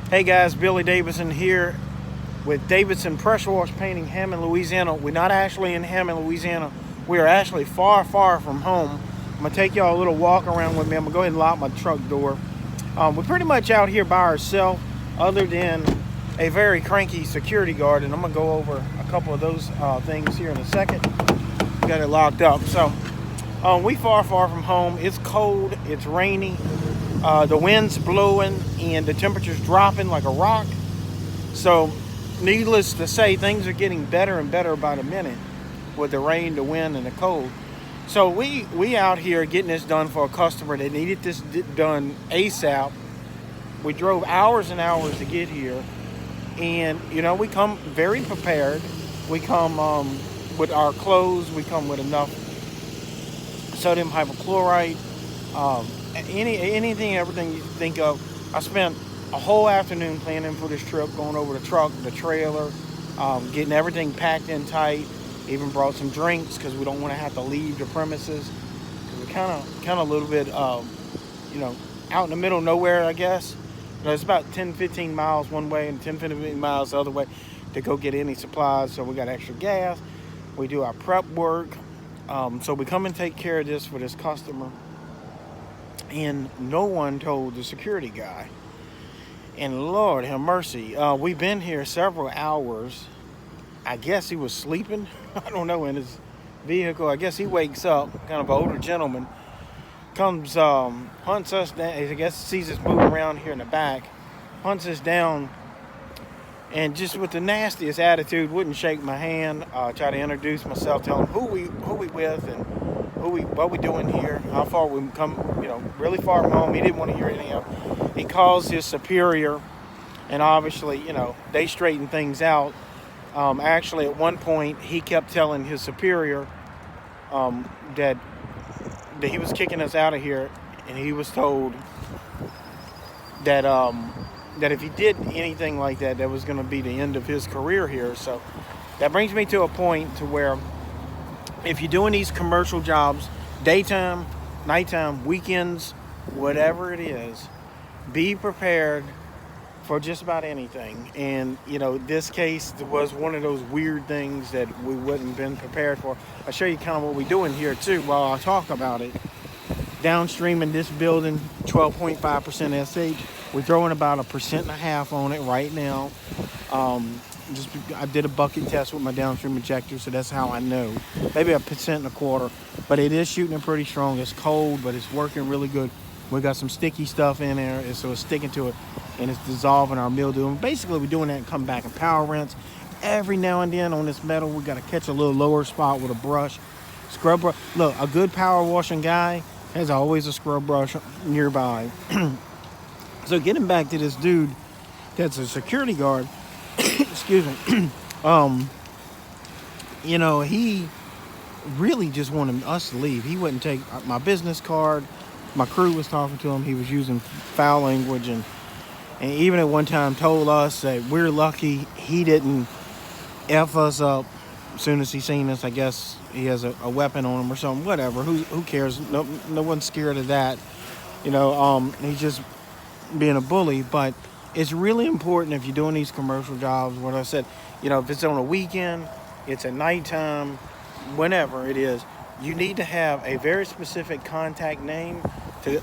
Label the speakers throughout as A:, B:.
A: Hey guys, Billy Davidson here with Davidson Pressure Wash Painting, Hammond, Louisiana. We're not actually in Hammond, Louisiana. We are actually far, far from home. I'm gonna take y'all a little walk around with me. I'm gonna go ahead and lock my truck door. We're pretty much out here by ourselves, other than a very cranky security guard, and I'm gonna go over a couple of those things here in a second. Got it locked up. So we far, far from home. It's cold. It's rainy. The wind's blowing and the temperature's dropping like a rock. So needless to say, things are getting better and better by the minute with the rain, the wind, and the cold. So we out here getting this done for a customer that needed this done ASAP. We drove hours and hours to get here. And, we come very prepared. We come with our clothes. We come with enough sodium hypochlorite. Anything, everything you think of. I spent a whole afternoon planning for this trip, going over the truck, the trailer, getting everything packed in tight. Even brought some drinks because we don't want to have to leave the premises. We're kind of a little bit, out in the middle of nowhere, I guess. It's about 10-15 miles one way and 10-15 miles the other way to go get any supplies. So we got extra gas. We do our prep work. So we come and take care of this for this customer. And no one told the security guy. And Lord have mercy, we've been here several hours. I guess he was sleeping, I don't know, in his vehicle. I guess he wakes up, kind of an older gentleman, comes, hunts us down. I guess sees us moving around here in the back, hunts us down, and just with the nastiest attitude, wouldn't shake my hand, try to introduce myself, tell him who we with, and what we doing here, how far we come, really far from home. He didn't want to hear anything else. He calls his superior, and obviously, they straighten things out. Actually, at one point, he kept telling his superior that he was kicking us out of here, and he was told that that if he did anything like that, that was going to be the end of his career here. So that brings me to a point to where, if you're doing these commercial jobs, daytime, nighttime, weekends, whatever it is, be prepared for just about anything. And, this case was one of those weird things that we wouldn't have been prepared for. I'll show you kind of what we're doing here, too, while I talk about it. Downstream in this building, 12.5% SH. We're throwing about 1.5% on it right now. I did a bucket test with my downstream injector, so that's how I know. Maybe 1.25%, but it is shooting it pretty strong. It's cold, but it's working really good. We got some sticky stuff in there, and so it's sticking to it, and it's dissolving our mildew. And basically, we're doing that and come back and power rinse. Every now and then on this metal, we got to catch a little lower spot with a brush. Scrub brush. Look, a good power washing guy has always a scrub brush nearby. So getting back to this dude that's a security guard, excuse me, he really just wanted us to leave. He wouldn't take my business card. My crew was talking to him. He was using foul language, and even at one time told us that we're lucky he didn't F us up as soon as he seen us. I guess he has a weapon on him or something, whatever. Who cares? No one's scared of that. He's just being a bully. But it's really important if you're doing these commercial jobs, what I said, if it's on a weekend, it's at nighttime, whenever it is, you need to have a very specific contact name to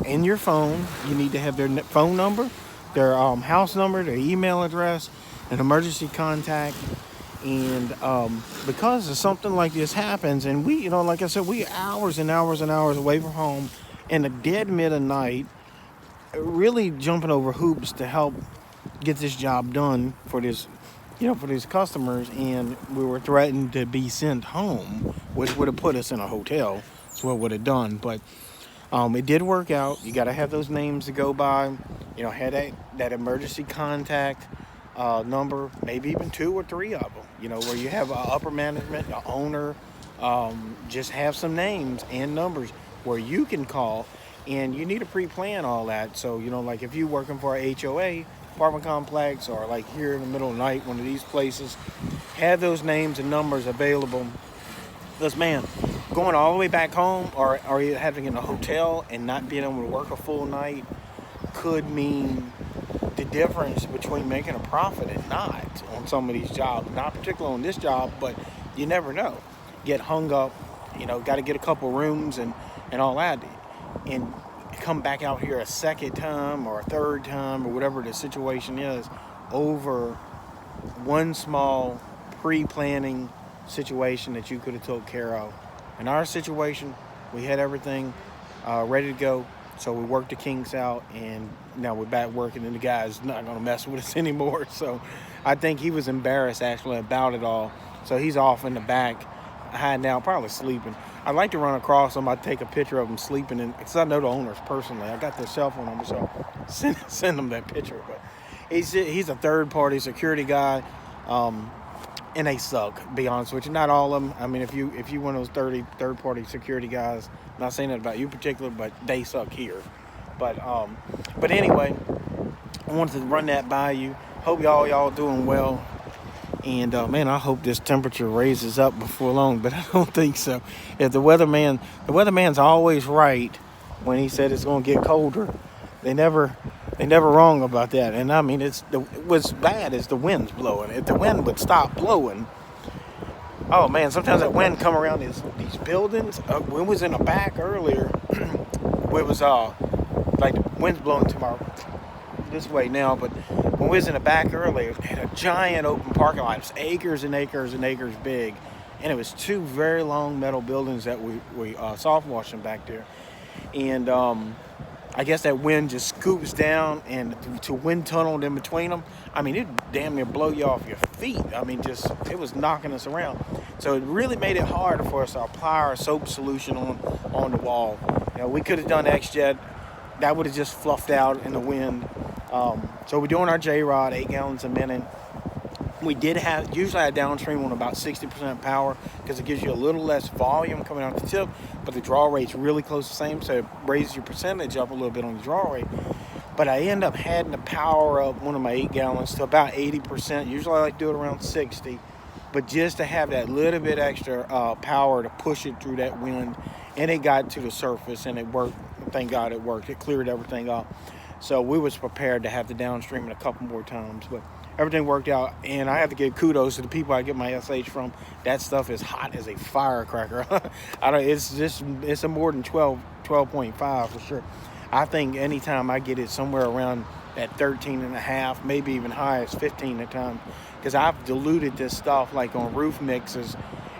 A: in your phone. You need to have their phone number, their house number, their email address, an emergency contact. And because of something like this happens, and we, like I said, we hours and hours and hours away from home in the dead mid of night, really jumping over hoops to help get this job done for this, for these customers, and we were threatened to be sent home, which would have put us in a hotel. That's what it would have done. But it did work out. You got to have those names to go by. Had that emergency contact number, maybe even 2 or 3 of them. Where you have upper management, the owner, just have some names and numbers where you can call. And you need to pre-plan all that. So, like if you're working for a HOA, apartment complex, or like here in the middle of the night, one of these places, have those names and numbers available. Because, man, going all the way back home, or you having in a hotel and not being able to work a full night could mean the the difference between making a profit and not on some of these jobs. Not particularly on this job, but you never know. Get hung up, got to get a couple rooms and all that. And come back out here a second time or a third time or whatever the situation is over one small pre-planning situation that you could have took care of. In our situation, we had everything ready to go. So we worked the kinks out, and now we're back working, and the guy's not going to mess with us anymore. So I think he was embarrassed, actually, about it all. So he's off in the back, hiding out, probably sleeping. I'd like to run across him. I'd take a picture of him sleeping, because I know the owners personally. I got their cell phone number, so send them that picture. But he's a third-party security guy, and they suck, to be honest with you. Not all of them. I mean, if you one of those third-party security guys, I'm not saying that about you in particular, but they suck here. But anyway, I wanted to run that by you. Hope y'all doing well. And man, I hope this temperature raises up before long, but I don't think so. If the weatherman's always right when he said it's going to get colder. They never wrong about that. And I mean, what's bad is the wind's blowing. If the wind would stop blowing, oh man, sometimes that wind come around these buildings. We was in the back earlier, where it was like the wind's blowing to this way now, but when we was in the back earlier, it had a giant open parking lot. It was acres and acres and acres big, and it was two very long metal buildings that we soft washing back there, and I guess that wind just scoops down and to wind tunneled in between them. I mean, it damn near blow you off your feet. I mean, it was knocking us around. So it really made it hard for us to apply our soap solution on the wall. We could have done X-Jet. That would have just fluffed out in the wind. So we're doing our J-Rod, 8 gallons a minute. We did usually have downstream on about 60% power because it gives you a little less volume coming out the tip, but the draw rate's really close to the same, so it raises your percentage up a little bit on the draw rate. But I end up having to power up one of my 8 gallons to about 80%. Usually I like to do it around 60, but just to have that little bit extra power to push it through that wind, and it got to the surface, and it worked. Thank God it worked. It cleared everything up. So we was prepared to have the downstream a couple more times, but everything worked out, and I have to give kudos to the people I get my SH from. That stuff is hot as a firecracker. It's a more than 12.5 for sure. I think anytime I get it somewhere around that 13.5, maybe even high as 15 at times, because I've diluted this stuff like on roof mixes,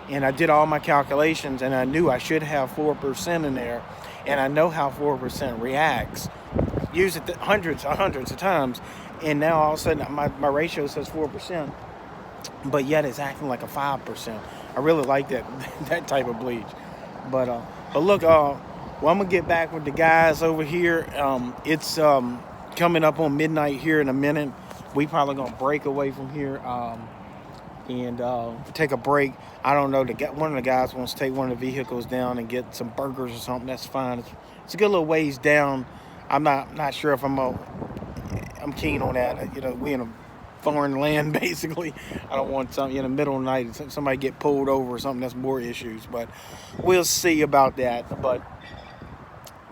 A: and I did all my calculations, and I knew I should have 4% in there, and I know how 4% reacts. Use it hundreds of times, and now all of a sudden my ratio says 4%, but yet it's acting like a 5%. I really like that type of bleach. But look, well, I'm gonna get back with the guys over here. It's coming up on midnight here in a minute. We probably gonna break away from here and take a break. I don't know. One of the guys wants to take one of the vehicles down and get some burgers or something. That's fine. It's a good little ways down. I'm not sure if I'm keen on that. We in a foreign land basically. I don't want something in the middle of the night, somebody get pulled over or something. That's more issues, but we'll see about that. But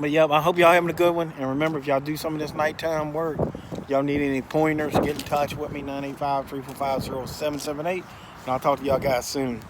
A: yeah, I hope y'all having a good one. And remember, if y'all do some of this nighttime work, y'all need any pointers, get in touch with me, 985-345-0778, and I'll talk to y'all guys soon.